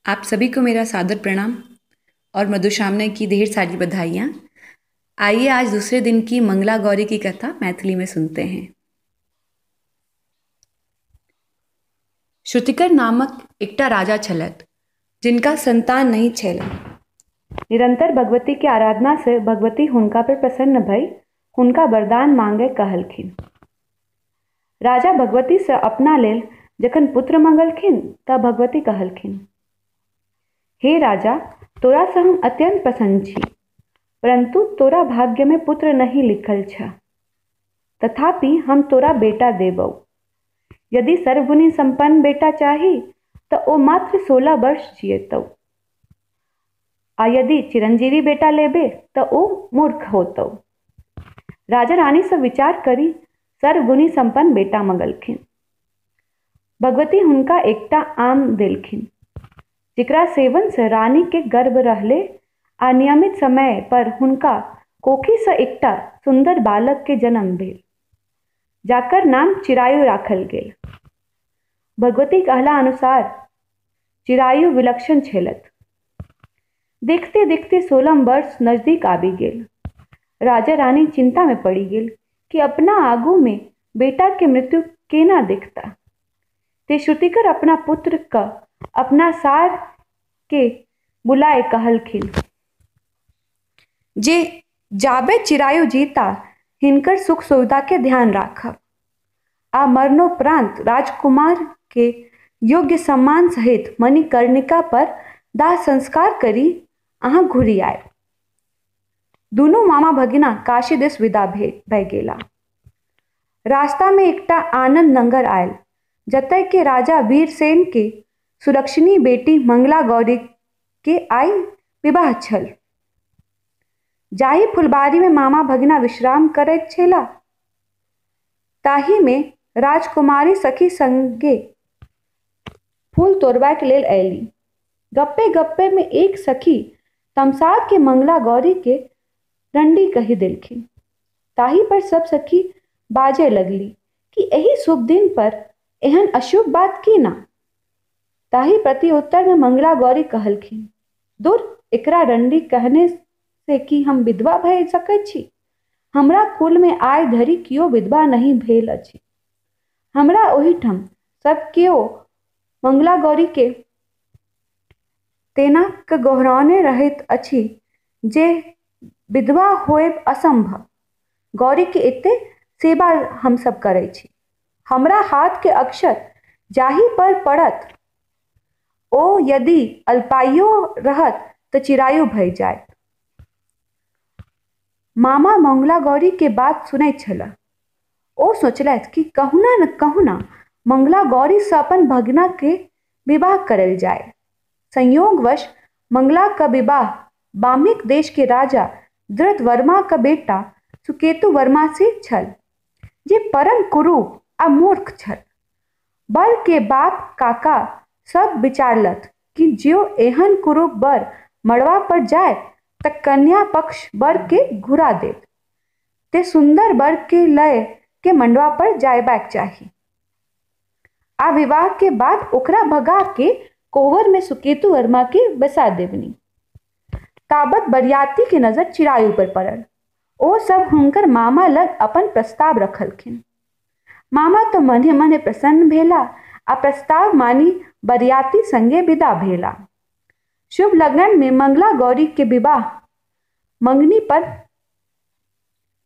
आप सभी को मेरा सादर प्रणाम और मधुश्रावणी की ढेर सारी बधाइयाँ। आइए आज दूसरे दिन की मंगला गौरी की कथा मैथिली में सुनते हैं। श्रुतिकर नामक एकटा राजा छलथि जिनका संतान नहीं छल। निरंतर भगवती के आराधना से भगवती हुनका पर प्रसन्न भई हुनका वरदान मांगे कहलखिन। राजा भगवती से अपना लेल जखन पुत्र मंगलखिन तब भगवती कहलखिन, हे राजा, तोरा से हम अत्यंत प्रसन्न छी, परंतु तोरा भाग्य में पुत्र नहीं लिखल छ। तथापि हम तोरा बेटा देबौ। यदि सर्वगुणी संपन्न बेटा चाही तो ओ मात्र 16 वर्ष जियतौ, आ यदि चिरंजीवी बेटा लेबे तो ओ मूर्ख होतौ। राजा रानी से विचार करी सर्वगुणी संपन्न बेटा मंगलखिन। भगवती हुनका एकटा आम देलखिन, जेकरा सेवन से रानी के गर्भ रहले आ नियमित समय पर हुनका कोखी से एकटा सुंदर बालक के जन्म भेल, जाकर नाम चिरायु राखल गेल। भगवती कहला अनुसार चिरायु विलक्षण छलथि। देखते देखते 16 वर्ष नजदीक आबि गेल। राजा रानी चिंता में पड़ी गेल कि अपना आगू में बेटा के मृत्यु केना देखता। ते श्रुतिकर अपना पुत्र का अपना सार के बुलाए कहलखिन, जे जाबे चिरायु जीता हिनकर सुख सुविधा के ध्यान राखब, आ मरणोपरांत राजकुमार के योग्य सम्मान सहित मणिकर्णिका पर दाह संस्कार करी अहाँ घुरी आए। दुनू मामा भगिना काशी देश विदा भय गेला। रास्ता में एकटा आनंद नगर आयल, जतय के राजा वीरसेन के सुलक्षणी बेटी मंगला गौरी के आई विवाह छल। जाहि फुलबारी में मामा भगिना विश्राम करैत छला, ताहि में राजकुमारी सखी संगे फूल तोड़बाक लेल अयली। गप्पे गप्पे में एक सखी तमसा के मंगला गौरी के रंडी कही देलखिन। ताहि पर सब सखी बाजे लगली कि एही शुभ दिन पर एहन अशुभ बात की ना। ताहि प्रति उत्तर में मंगला गौरी कहलखिन, दूर एकरा रंडी कहने से कि हम विधवा भय सकैत छी। हमरा कुल में आइ धरि कियो विधवा नहीं भेल अछि। हमरा ओहिठाम सब कियो मंगला गौरी के तेना के गोहराने रहैत अछि जे विधवा होएब असंभव। गौरी के एते सेवा हम सब करै छी। हमरा हाथ के अक्षर जाहि पर पड़त ओ यदि अल्पायु रहत तो चिरायु भय जायत। मामा मंगला गौरी के बात सुनै छला। ओ सोचलथि कि कहुना न कहुना मंगला गौरी से अपन भगिना के विवाह करल जाए। संयोगवश मंगला का विवाह बामिक देश के राजा द्रुत वर्मा का बेटा सुकेतु वर्मा से छल, जे परम कुरूप आ मूर्ख छल। बर के बाप काका सब विचारलत कि जो एहन कुरूप बर मड़वा पर जाए त कन्या पक्ष बर के घुरा देत, ते सुंदर बर के लय के मंडवा पर जायबाक चाही। आ विवाह के बाद ओकरा भगा के कोहबर में सुकेतु वर्मा के बसा देवनी। ताबत बरियाती के नजर चिरायु पर पड़ल। ओ सब हुनकर मामा लग अपन प्रस्ताव रखलखिन। मामा तो मने मने प्रसन्न भेला आ प्रस्ताव मानी बरियाती संगे विदा भेला। शुभ लगन में मंगला गौरी के विवाह मंगनी पर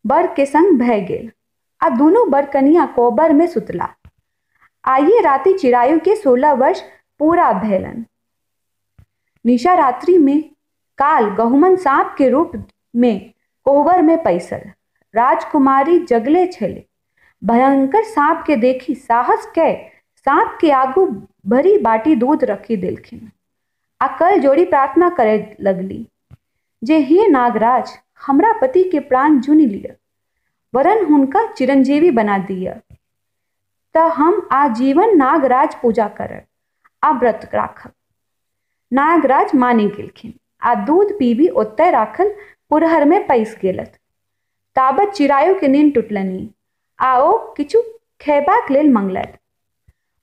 बर के संग भय गेल आ दुनू बर कनिया कोबर में सुतला। आइए राति चिरायु के 16 वर्ष पूरा भेलन। निशा रात्रि में काल गहुमन सांप के रूप में कोहबर में पैसल। राजकुमारी जगले छले। भयंकर सांप के देखी साहस कै सांप के आगू भरी बाटी दूध रखी देलखिन। आ कल जोड़ी प्रार्थना करे लगली, जे हे नागराज, हमरा पति के प्राण चुनि लिया, वरन हुनका चिरंजीवी बना दिया, त हम आजीवन नागराज पूजा करब आ व्रत राखब। नागराज मानि गेलखिन आ दूध पीबी ओतय राखल पुरहर में पैस गेलथ। ताबत चिरायु के नींद टूटलनि आ ओ किछु खैबाक लेल मंगलथि।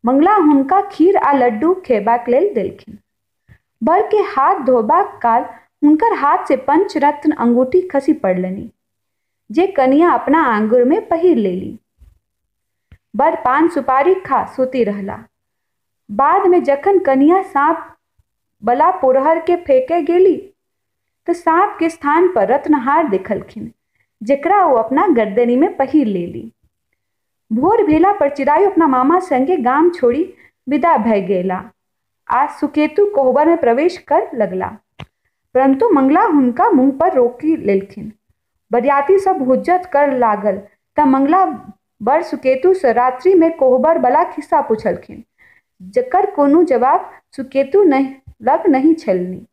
मंगला हुनका खीर आ लड्डू खेबाक लेल देलखिन। बर के हाथ धोबाक काल हुनकर हाथ से पंचरत्न अंगूठी खसी पड़लनि, जे कनिया अपना आंगुर में पहिर लेली। बर पान सुपारी खा सोती रहला। बाद में जखन कनिया सांप बला पुरहर के फेंके गेली तो सांप के स्थान पर रत्नहार देखलखिन, जेकरा वो अपना गर्दनी में पहिर लेली। भोर भेला पर चिरायु अपना मामा संगे गाम छोड़ी विदा भय गेला आ सुकेतु कोहबर में प्रवेश कर लगला, परंतु मंगला हुनका मुंह पर रोकी लेलखिन। बरियाती सब हुज्जत कर लागल त मंगला बर सुकेतु से रात्रि में कोहबर बला खिस्सा पूछलखिन, जकर कोनो जवाब सुकेतु लग नहीं छलनि।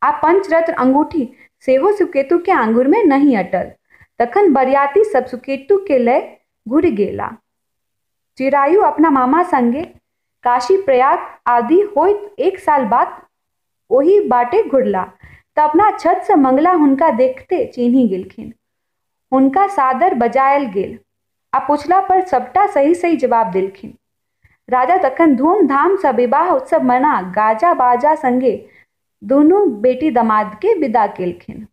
आ पंचरत्न अंगूठी सेहो सुकेतु के आंगुर में नहीं अटल। तखन बरियाती सब सुकेतु के लय घुर गेला। चिरायु अपना मामा संगे काशी प्रयाग आदि होइत 1 साल बाद ओही बाटे घुरला त अपना छत से मंगला हुनका देखते चिन्ही गेलखिन। हुनका सादर बजायल गेल आ पूछला पर सबटा सही सही जवाब देलखिन। राजा तखन धूमधाम से विवाह उत्सव मना गाजा बाजा संगे दोनों बेटी दामाद के विदा केलखिन।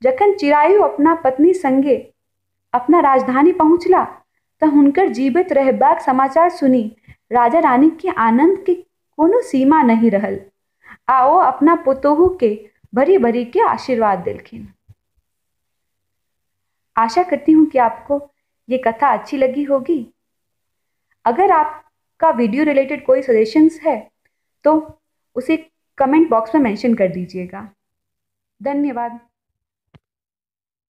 जखन चिरायु अपना पत्नी संगे अपना राजधानी पहुंचला त हुनकर जीवित रहबाक समाचार सुनी राजा रानी के आनंद के कोनो सीमा नहीं रहल आ ओ अपना पुतोहू के भरी भरी के आशीर्वाद दिलखिन। आशा करती हूँ कि आपको ये कथा अच्छी लगी होगी। अगर आपका वीडियो रिलेटेड कोई सजेशंस है तो उसे कमेंट बॉक्स में मेंशन कर दीजिएगा। धन्यवाद।